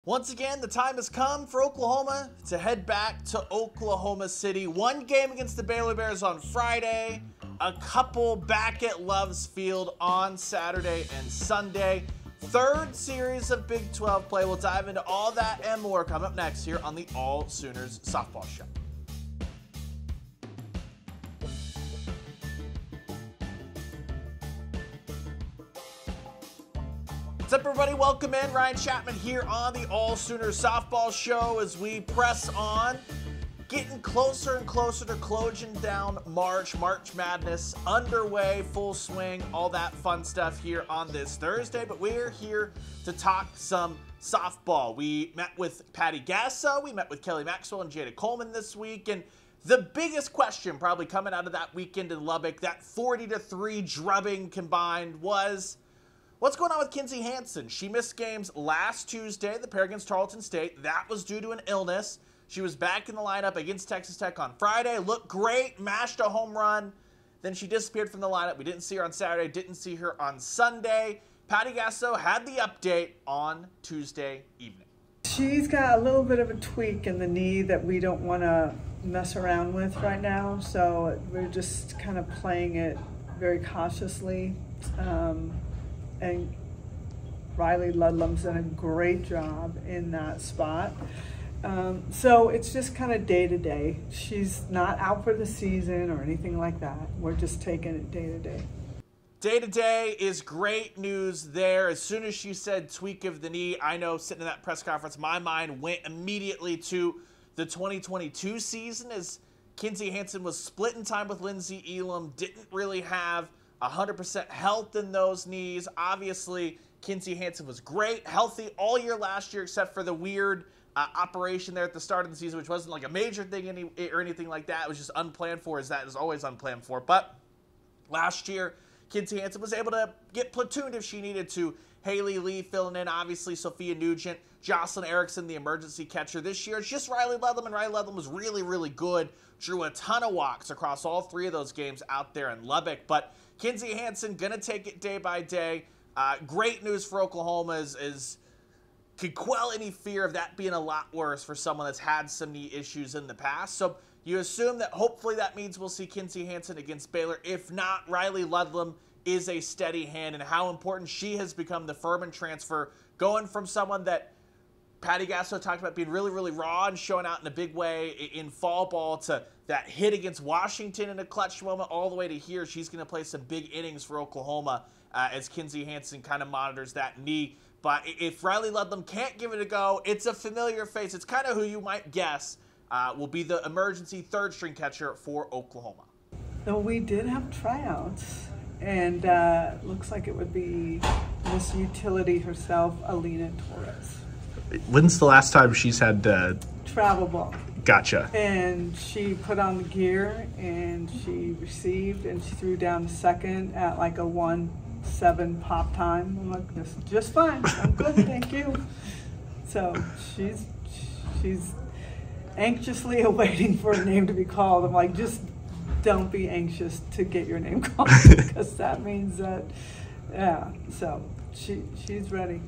Once again, the time has come for Oklahoma to head back to Oklahoma City. One game against the Baylor Bears on Friday, a couple back at Love's Field on Saturday and Sunday. Third series of Big 12 play. We'll dive into all that and more coming up next here on the AllSooners Softball Show. What's up, everybody? Welcome in. Ryan Chapman here on the AllSooners Softball Show as we press on, getting closer and closer to closing down March Madness underway, full swing, all that fun stuff here on this Thursday. But we're here to talk some softball. We met with Patty Gasso, we met with Kelly Maxwell and Jayda Coleman this week, and the biggest question probably coming out of that weekend in Lubbock, that 40-3 drubbing combined, was what's going on with Kinzie Hansen? She missed games last Tuesday, the pair against Tarleton State. That was due to an illness. She was back in the lineup against Texas Tech on Friday. Looked great, mashed a home run. Then she disappeared from the lineup. We didn't see her on Saturday, didn't see her on Sunday. Patty Gasso had the update on Tuesday evening. She's got a little bit of a tweak in the knee that we don't want to mess around with right now. So we're just kind of playing it very cautiously. And Riley Ludlam's done a great job in that spot. So it's just kind of day to day. She's not out for the season or anything like that. We're just taking it day to day. Day to day is great news there. As soon as she said tweak of the knee, I know sitting in that press conference, my mind went immediately to the 2022 season as Kinzie Hansen was splitting time with Lindsey Elam, didn't really have 100% health in those knees. Obviously, Kinzie Hansen was great, healthy all year last year, except for the weird operation there at the start of the season, which wasn't like a major thing or anything like that. It was just unplanned for, as that is always unplanned for. But last year, Kinzie Hansen was able to get platooned if she needed to. Haley Lee filling in, obviously, Sophia Nugent, Jocelyn Erickson, the emergency catcher. This year, it's just Riley Ludlam, and Riley Ludlam was really, really good. Drew a ton of walks across all three of those games out there in Lubbock. But Kinzie Hansen going to take it day by day. Great news for Oklahoma is could quell any fear of that being a lot worse for someone that's had some knee issues in the past. So you assume that hopefully that means we'll see Kinzie Hansen against Baylor. If not, Riley Ludlam is a steady hand, and how important she has become, the Furman transfer, going from someone that Patty Gasso talked about being really, really raw and showing out in a big way in fall ball to that hit against Washington in a clutch moment all the way to here. She's going to play some big innings for Oklahoma as Kinzie Hansen kind of monitors that knee. But if Riley Ludlam can't give it a go, it's a familiar face. It's kind of who you might guess will be the emergency third-string catcher for Oklahoma. So we did have tryouts, and looks like it would be Miss Utility herself, Alina Torres. When's the last time she's had travel ball? Gotcha. And she put on the gear, and she received, and she threw down to second at like a 1-7 pop time. I'm like, this is just fine. I'm good, thank you. So she's anxiously awaiting for a name to be called. I'm like, just don't be anxious to get your name called, because that means that, yeah. So she's ready.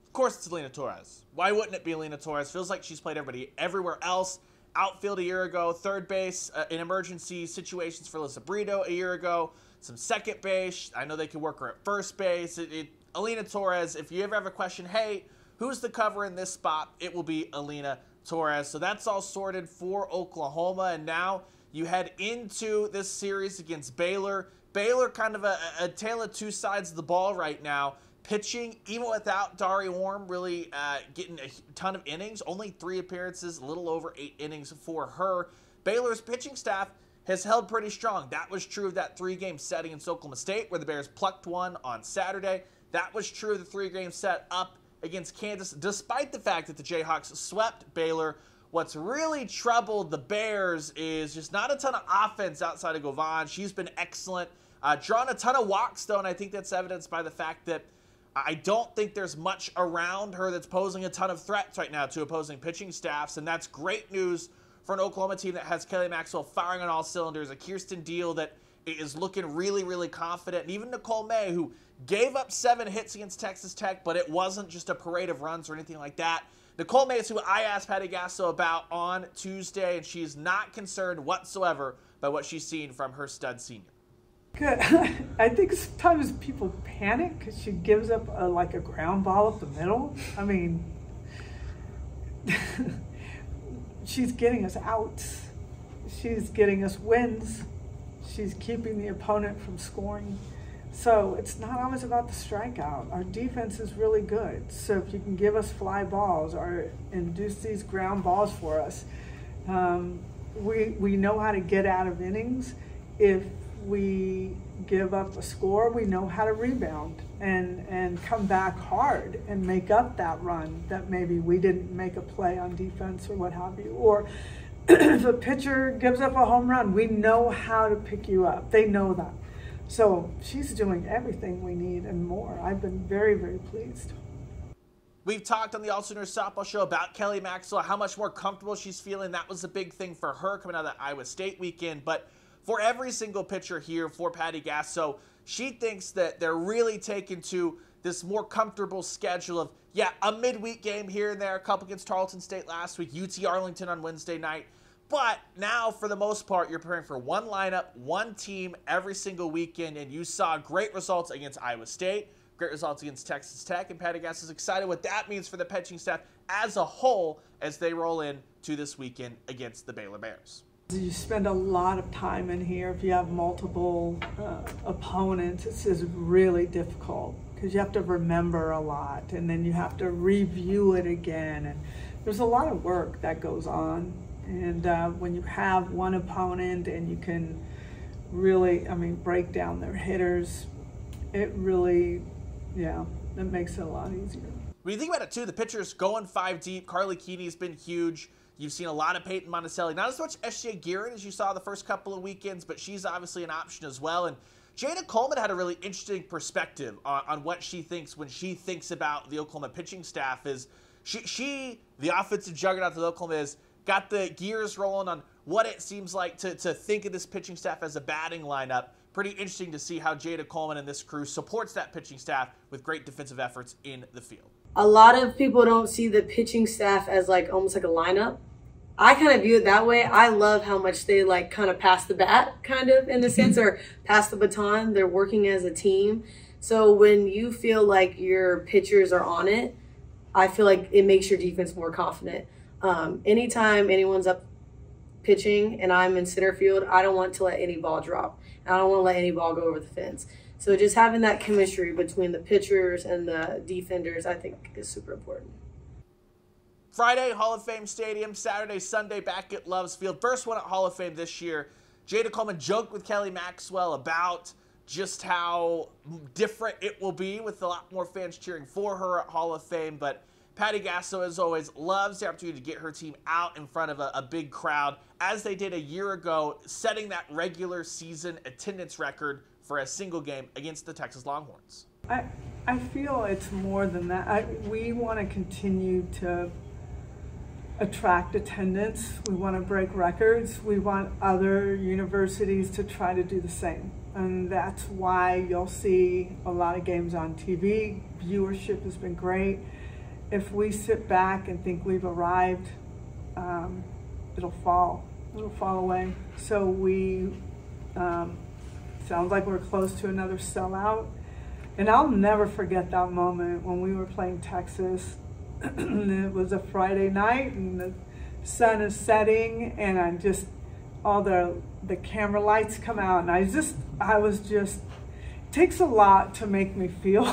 Of course it's Alina Torres. Why wouldn't it be Alina Torres? Feels like she's played everybody everywhere else. Outfield a year ago, third base in emergency situations for Alyssa Brito a year ago, some second base. I know they could work her at first base. Alina Torres, if you ever have a question, hey, who's the cover in this spot? It will be Alina Torres. So that's all sorted for Oklahoma, and now you head into this series against Baylor. Baylor kind of a tale of two sides of the ball right now. Pitching, even without Dari Worm really getting a ton of innings, only 3 appearances, a little over 8 innings for her. Baylor's pitching staff has held pretty strong. That was true of that 3-game set against Oklahoma State, where the Bears plucked one on Saturday. That was true of the 3-game set up against Kansas, despite the fact that the Jayhawks swept Baylor. What's really troubled the Bears is just not a ton of offense outside of Govan. She's been excellent. Drawn a ton of walks, though, and I think that's evidenced by the fact that I don't think there's much around her that's posing a ton of threats right now to opposing pitching staffs, and that's great news for an Oklahoma team that has Kelly Maxwell firing on all cylinders, a Kirsten Deal that is looking really, really confident. And even Nicole May, who gave up 7 hits against Texas Tech, but it wasn't just a parade of runs or anything like that. Nicole May is who I asked Patty Gasso about on Tuesday, and she's not concerned whatsoever by what she's seen from her stud senior. Good. I think sometimes people panic because she gives up like a ground ball up the middle. I mean, she's getting us outs. She's getting us wins. She's keeping the opponent from scoring. So it's not always about the strikeout. Our defense is really good. So if you can give us fly balls or induce these ground balls for us, we know how to get out of innings. If we give up a score, we know how to rebound and come back hard and make up that run that maybe we didn't make a play on defense or what have you. Or if a pitcher gives up a home run, we know how to pick you up. They know that. So she's doing everything we need and more. I've been very, very pleased. We've talked on the AllSooners Softball Show about Kelly Maxwell, how much more comfortable she's feeling. That was a big thing for her coming out of that Iowa State weekend. But for every single pitcher here for Patty Gasso, she thinks that they're really taking to this more comfortable schedule of, yeah, a midweek game here and there, a couple against Tarleton State last week, UT Arlington on Wednesday night. But now, for the most part, you're preparing for one lineup, one team every single weekend, and you saw great results against Iowa State, great results against Texas Tech, and Patty Gasso is excited what that means for the pitching staff as a whole as they roll in to this weekend against the Baylor Bears. You spend a lot of time in here. If you have multiple opponents, it's just really difficult because you have to remember a lot, and then you have to review it again. And there's a lot of work that goes on. And when you have one opponent and you can really, break down their hitters, it really, it makes it a lot easier. When you think about it, too, the pitchers going 5 deep. Carly Keeney's been huge. You've seen a lot of Peyton Monticelli. Not as much SJ Guerin as you saw the first couple of weekends, but she's obviously an option as well. And Jayda Coleman had a really interesting perspective on what she thinks when she thinks about the Oklahoma pitching staff. Is she the offensive juggernaut that Oklahoma is, got the gears rolling on what it seems like to think of this pitching staff as a batting lineup. Pretty interesting to see how Jayda Coleman and this crew supports that pitching staff with great defensive efforts in the field. A lot of people don't see the pitching staff as almost like a lineup. I kind of view it that way. I love how much they kind of pass the bat, kind of in a sense, or pass the baton. They're working as a team. So when you feel like your pitchers are on it, I feel like it makes your defense more confident. Anytime anyone's up pitching and I'm in center field, I don't want to let any ball drop. I don't want to let any ball go over the fence. So just having that chemistry between the pitchers and the defenders, I think, is super important. Friday, Hall of Fame Stadium. Saturday, Sunday, back at Loves Field. First one at Hall of Fame this year. Jayda Coleman joked with Kelly Maxwell about just how different it will be with a lot more fans cheering for her at Hall of Fame. But Patty Gasso, as always, loves the opportunity to get her team out in front of a big crowd, as they did a year ago, setting that regular season attendance record for a single game against the Texas Longhorns. I feel it's more than that. We want to continue to attract attendance. We want to break records. We want other universities to try to do the same. And that's why you'll see a lot of games on TV. Viewership has been great. If we sit back and think we've arrived, it'll fall away. So we, sounds like we're close to another sellout. And I'll never forget that moment when we were playing Texas. It was a Friday night and the sun is setting and all the camera lights come out and it takes a lot to make me feel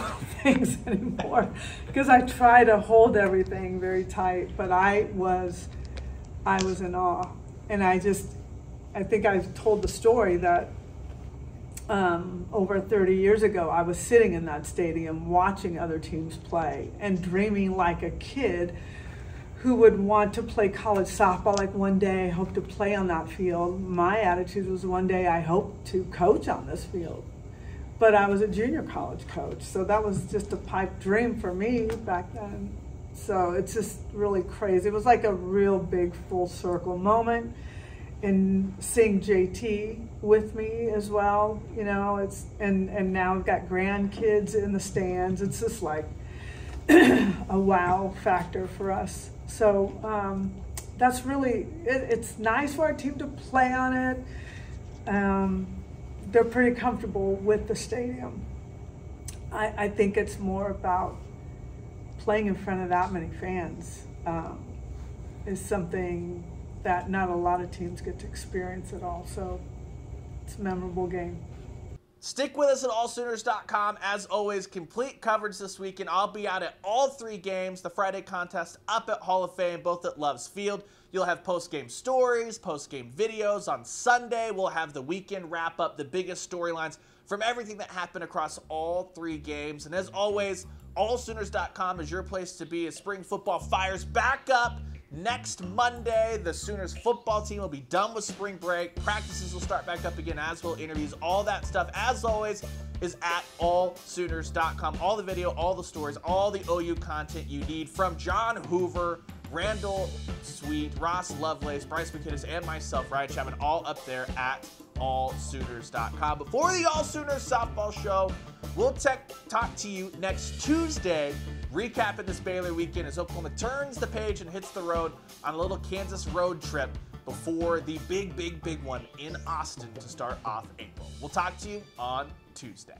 things anymore because I try to hold everything very tight, but I was in awe. And I think I've told the story that over 30 years ago, I was sitting in that stadium watching other teams play and dreaming like a kid who would want to play college softball. Like one day I hope to play on that field. My attitude was one day I hope to coach on this field. But I was a junior college coach, so that was just a pipe dream for me back then. So it's just really crazy. It was like a real big full circle moment. and seeing JT with me as well, you know, and now I've got grandkids in the stands. It's just like a wow factor for us. So that's really, it's nice for our team to play on it. They're pretty comfortable with the stadium. I think it's more about playing in front of that many fans is something that not a lot of teams get to experience at all. So it's a memorable game. Stick with us at AllSooners.com. As always, complete coverage this weekend. I'll be out at all 3 games. The Friday contest up at Hall of Fame, both at Love's Field. You'll have post-game stories, post-game videos. On Sunday, we'll have the weekend wrap-up, the biggest storylines from everything that happened across all 3 games. And as always, AllSooners.com is your place to be as spring football fires back up. Next Monday, the Sooners football team will be done with spring break. Practices will start back up again, as will interviews. All that stuff, as always, is at AllSooners.com. All the video, all the stories, all the OU content you need from John Hoover, Randall Sweet, Ross Lovelace, Bryce McKinnis, and myself, Ryan Chapman, all up there at AllSooners.com. Before the AllSooners Softball Show, we'll talk to you next Tuesday, recapping this Baylor weekend as Oklahoma turns the page and hits the road on a little Kansas road trip before the big one in Austin to start off April. We'll talk to you on Tuesday.